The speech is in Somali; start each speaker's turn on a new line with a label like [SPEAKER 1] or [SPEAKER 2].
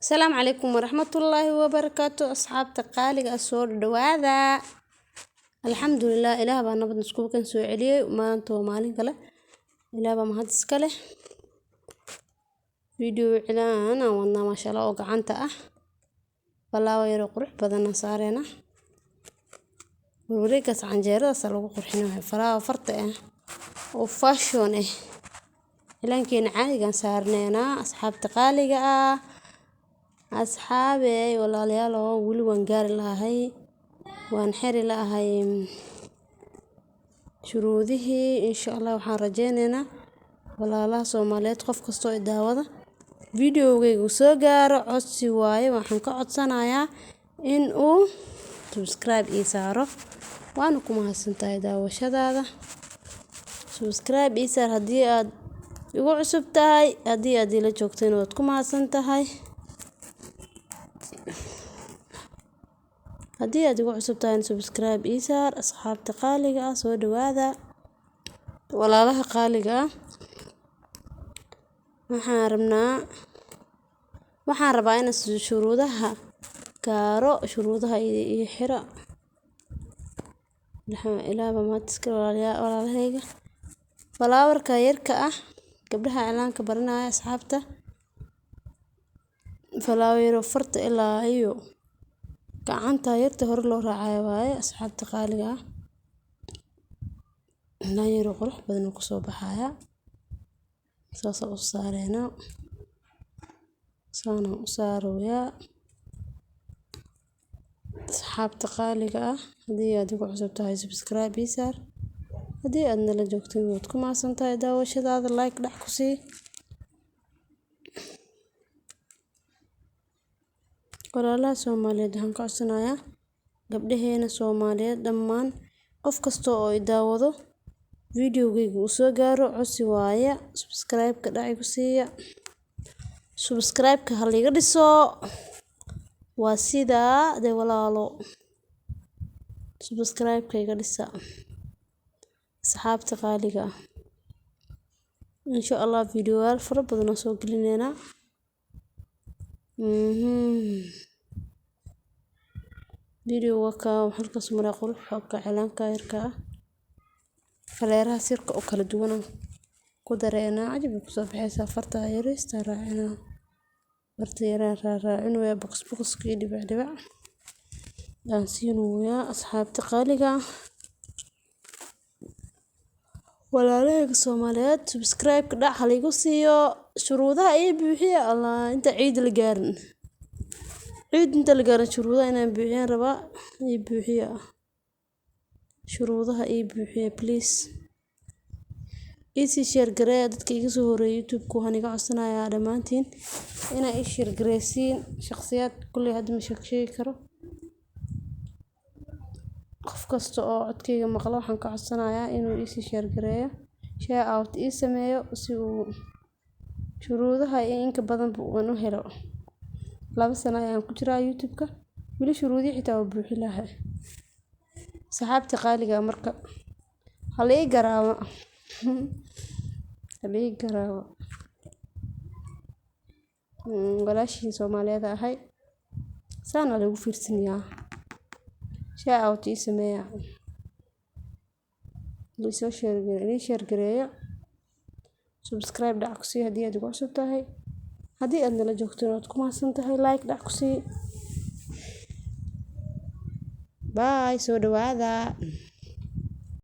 [SPEAKER 1] السلام عليكم ورحمة الله وبركاته. أصحاب تقاليق الصور دواذا الحمد لله إله بان نبض نسكوب كان سوء عليه وما أنتو مالين كله إله بان مهدس كله فيديو إعلان وانا ما شاء الله وقعنت فلا ويرو قرح بدنا صارينا وريكس عن جيرة سلوك قرحنا فلا فرط وفاشون لكن عادي كان صارنينا أصحاب تقاليق أصحابي ولا ليالو ولي وانقار لهاي وانحري لهاي شروطه إن شاء الله وحان رجينينا ولا لا سوماليات قف كستو إداوضة فيديو ويقو سوغار عدسي واي وحان كعدسانايا إنو سبسكرايب إيسارو وانكو مهسنتا إداوشدادا سبسكرايب إيسار هدي آد igu cusub tahay hadii aad ila joogteen waad ku mahadsan tahay hadii aad igu cusub tahay subscribe isaar asxaabta qaaliga soo dhawaada walaalaha qaaliga waxaan rabaa in shuruudaha gaaro shuruudaha iyo xira ilaaba ma tiska walaalahayga falaawarka yarka gabdhaha iclaanka baranaya asxaabta falaawiro farta ilaa iyo gacanta yarta hore loo raacayo waaye asxaabta qaaliga ilaa yaro qurux badan ku soo baxaya saas u saareena saana u saaraya asxaabta qaaliga hadii aad ugu cusub tahay subscribe isaar hadii aad nala joogteen waad ku maasantahay daawashadaada like dhac ku sii walaalaha Soomaaliyeed waxaan ka codsanayaa gabdhaheena Soomaaliyeed dhammaan qof kasta oo i daawado videogayga uu soo gaaro codsi waaye subscribe ka dhac ku siiya subscribe ka hal iga dhiso waa sida walaalo subscribe ka iga dhisa asxaabta qaaliga insha Allah videoyaal fara badan oo soo gelinayna video waka halkaas mara qurux ka cilaanka yarka faleeraha sirka oo kala duwan ku dareena ajib ku soo baxaysa farta yarista raacina farta raacina way box ki dhibac aan siinaya asxaabta qaaliga walaalahayga Soomaaliyeed subscribe ka dhac hal igu siiyo shuruudaha ay buuxiya Allah inta ciid la gaarin shuruudaha inaan buuxiyaan raba ay buuxiya shuruudaha ay buuxiya please isi share gareey dadka iga soo horeeyay YouTube ku haniga codsanaya dhamaantiin ina i share gareysiin shakhsiyaad kulli hadda ma sheegi karo qof kasta oo codkayga maqlo waxaan ka codsanayaa inuu isi share gareeyo share out ii sameeyo si uu shuruudaha inka badan buu u helo 2 sano ayaan ku jiraa YouTube-ka wili shuruudii xitaa oo buuxi lahaa saxaabta qaaliga marka halay garaawa walaashii Soomaaliyeed ahay saana lagu fiirsanayaa share out ii sameeyo lisoo share gareeyo subscribe dhac ku sii hadii aad ugu cusub tahay hadii aad nala joogteen waad ku maasan tahay like dhac ku sii bye soo dhawaada.